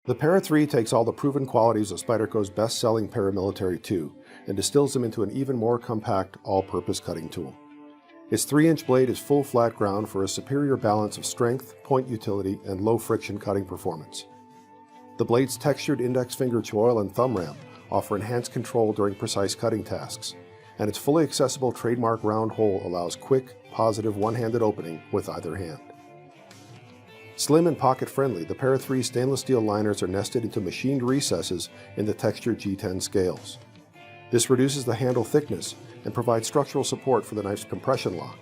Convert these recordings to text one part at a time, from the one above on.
The Para 3 takes all the proven qualities of Spyderco's best-selling Paramilitary 2 and distills them into an even more compact, all-purpose cutting tool. Its 3-inch blade is full flat ground for a superior balance of strength, point utility, and low-friction cutting performance. The blade's textured index finger choil and thumb ramp offer enhanced control during precise cutting tasks, and its fully accessible trademark round hole allows quick, positive one-handed opening with either hand. Slim and pocket-friendly, the Para 3 stainless steel liners are nested into machined recesses in the textured G10 scales. This reduces the handle thickness and provides structural support for the knife's compression lock.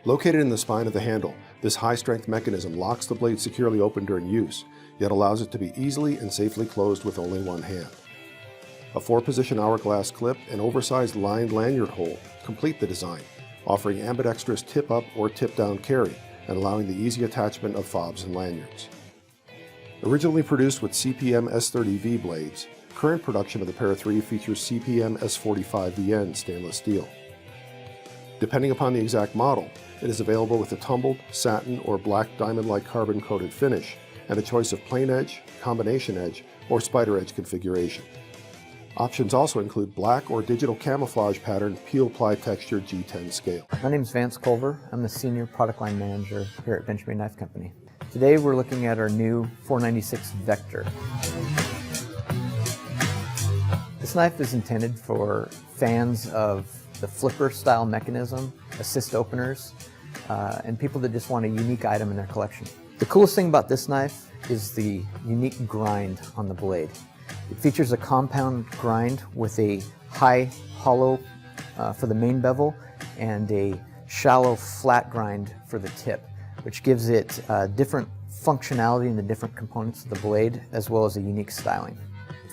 Located in the spine of the handle, this high-strength mechanism locks the blade securely open during use, yet allows it to be easily and safely closed with only one hand. A 4-position hourglass clip and oversized lined lanyard hole complete the design, offering ambidextrous tip-up or tip-down carry, and allowing the easy attachment of fobs and lanyards. Originally produced with CPM S30V blades, current production of the Para 3 features CPM S45VN stainless steel. Depending upon the exact model, it is available with a tumbled, satin, or black diamond-like carbon-coated finish, and a choice of plain edge, combination edge, or spider edge configuration. Options also include black or digital camouflage pattern peel-ply textured G10 scale. My name is Vance Culver. I'm the Senior Product Line Manager here at Benchmade Knife Company. Today we're looking at our new 496 Vector. This knife is intended for fans of the flipper style mechanism, assist openers, and people that just want a unique item in their collection. The coolest thing about this knife is the unique grind on the blade. It features a compound grind with a high hollow for the main bevel and a shallow flat grind for the tip, which gives it different functionality in the different components of the blade, as well as a unique styling.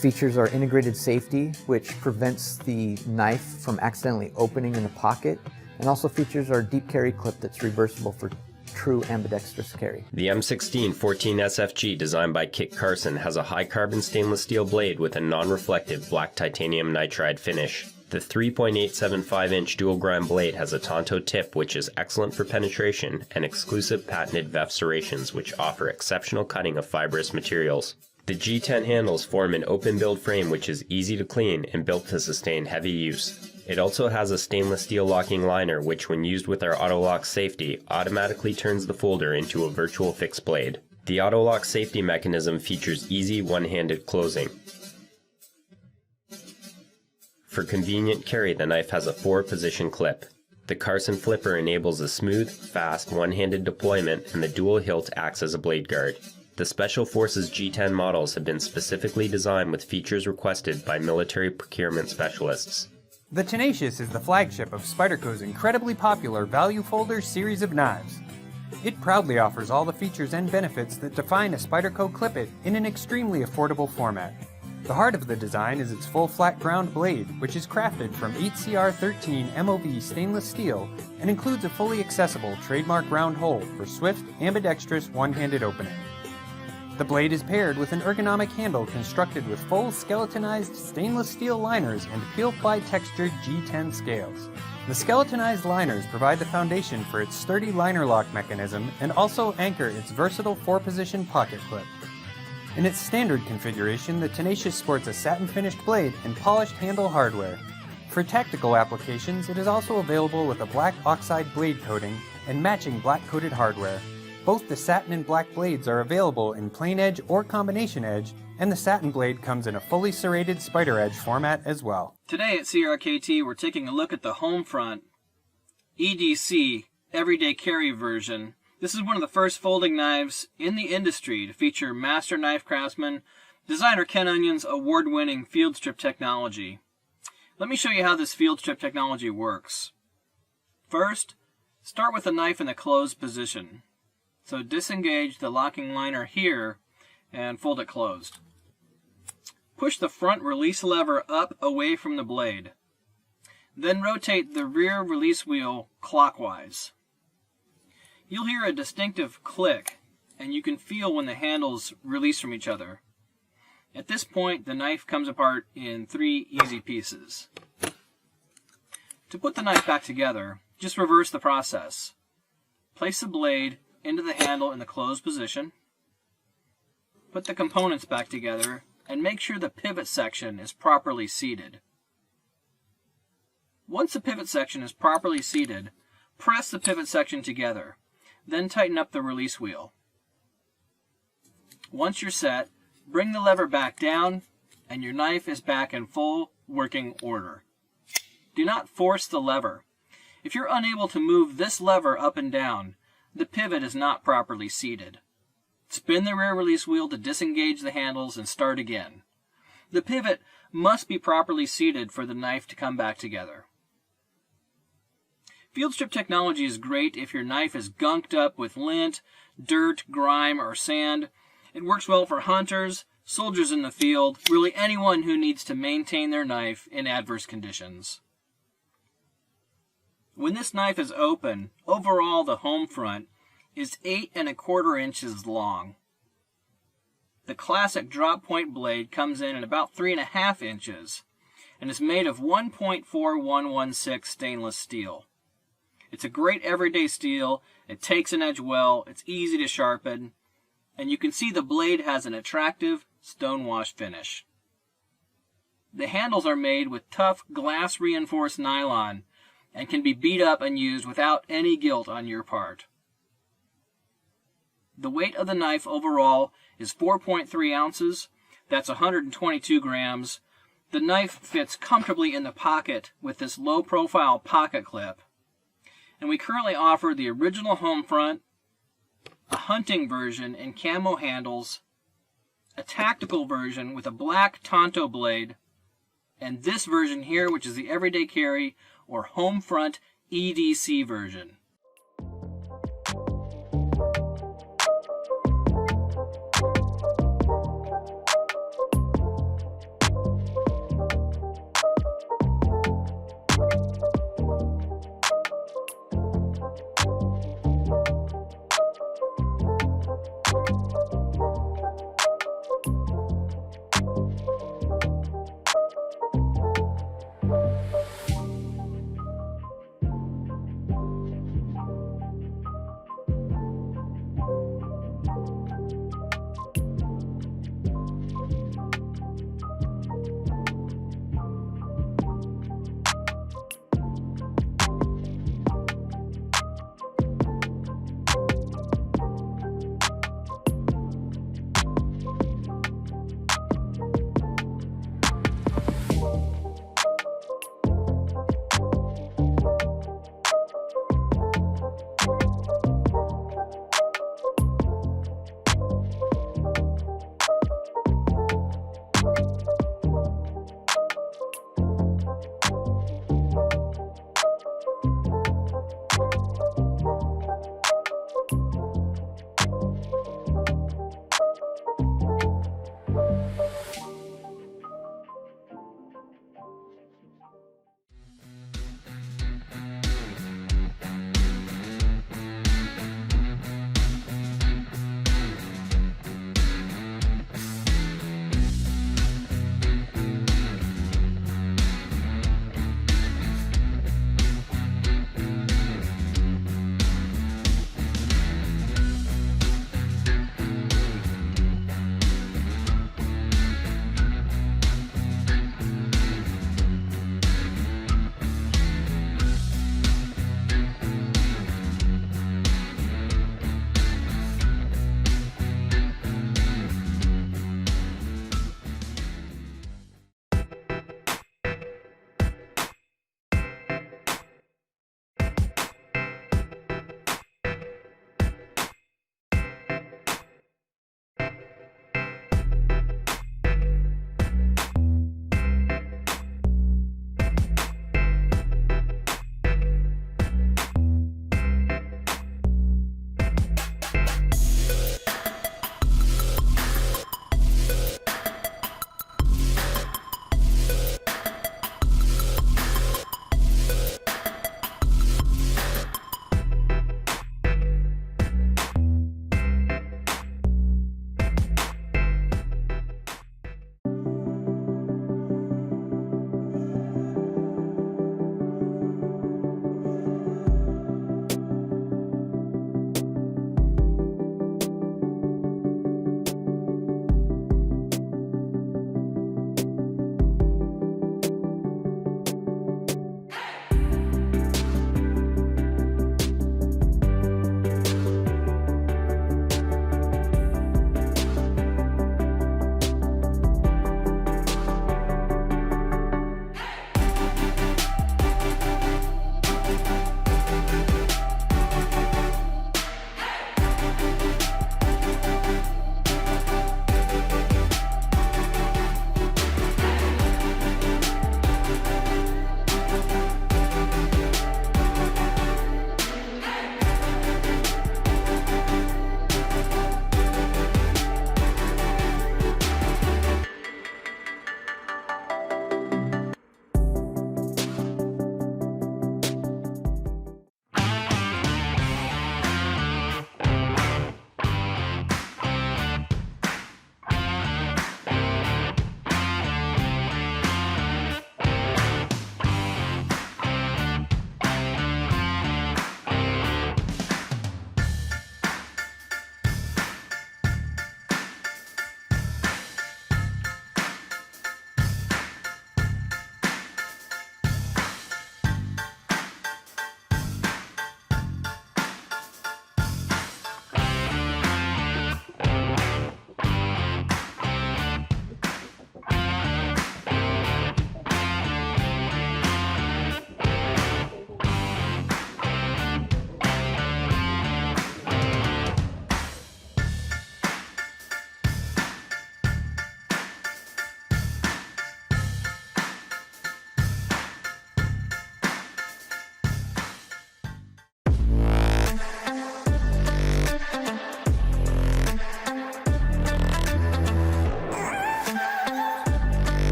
Features are integrated safety, which prevents the knife from accidentally opening in the pocket, and also features our deep carry clip that's reversible for true ambidextrous carry. The M16 14 SFG, designed by Kit Carson, has a high carbon stainless steel blade with a non-reflective black titanium nitride finish. The 3.875-inch dual grind blade has a Tonto tip, which is excellent for penetration, and exclusive patented VEF serrations, which offer exceptional cutting of fibrous materials. The G10 handles form an open build frame which is easy to clean and built to sustain heavy use. It also has a stainless steel locking liner which, when used with our auto lock safety, automatically turns the folder into a virtual fixed blade. The auto lock safety mechanism features easy one-handed closing. For convenient carry, the knife has a 4-position clip. The Carson flipper enables a smooth, fast, one-handed deployment, and the dual hilt acts as a blade guard. The Special Forces G10 models have been specifically designed with features requested by military procurement specialists. The Teancious is the flagship of Spyderco's incredibly popular Value Folder series of knives. It proudly offers all the features and benefits that define a Spyderco Clip-It in an extremely affordable format. The heart of the design is its full flat ground blade, which is crafted from 8CR13 MOV stainless steel and includes a fully accessible trademark round hole for swift, ambidextrous one-handed opening. The blade is paired with an ergonomic handle constructed with full skeletonized stainless steel liners and peel-ply textured G10 scales. The skeletonized liners provide the foundation for its sturdy liner lock mechanism and also anchor its versatile 4-position pocket clip. In its standard configuration, the Teancious sports a satin-finished blade and polished handle hardware. For tactical applications, it is also available with a black oxide blade coating and matching black-coated hardware. Both the satin and black blades are available in plain edge or combination edge, and the satin blade comes in a fully serrated spider edge format as well. Today at CRKT, we're taking a look at the Homefront EDC Everyday Carry version. This is one of the first folding knives in the industry to feature master knife craftsman, designer Ken Onion's award-winning field strip technology. Let me show you how this field strip technology works. First, start with the knife in the closed position. So disengage the locking liner here and fold it closed. Push the front release lever up away from the blade. Then rotate the rear release wheel clockwise. You'll hear a distinctive click, and you can feel when the handles release from each other. At this point, the knife comes apart in 3 easy pieces. To put the knife back together, just reverse the process. Place the blade into the handle in the closed position. put the components back together and make sure the pivot section is properly seated. Once the pivot section is properly seated, press the pivot section together, then tighten up the release wheel. Once you're set, bring the lever back down and your knife is back in full working order. Do not force the lever. If you're unable to move this lever up and down, the pivot is not properly seated. Spin the rear release wheel to disengage the handles and start again. The pivot must be properly seated for the knife to come back together. Field strip technology is great if your knife is gunked up with lint, dirt, grime, or sand. It works well for hunters, soldiers in the field, really anyone who needs to maintain their knife in adverse conditions. When this knife is open, overall the Homefront is 8 1/4 inches long. The classic drop point blade comes in at about 3 1/2 inches and is made of 1.4116 stainless steel. It's a great everyday steel, it takes an edge well, it's easy to sharpen, and you can see the blade has an attractive stonewash finish. The handles are made with tough glass reinforced nylon and can be beat up and used without any guilt on your part. The weight of the knife overall is 4.3 ounces, that's 122 grams. The knife fits comfortably in the pocket with this low profile pocket clip. And we currently offer the original Homefront, a hunting version in camo handles, a tactical version with a black Tonto blade, and this version here, which is the everyday carry or Homefront EDC version.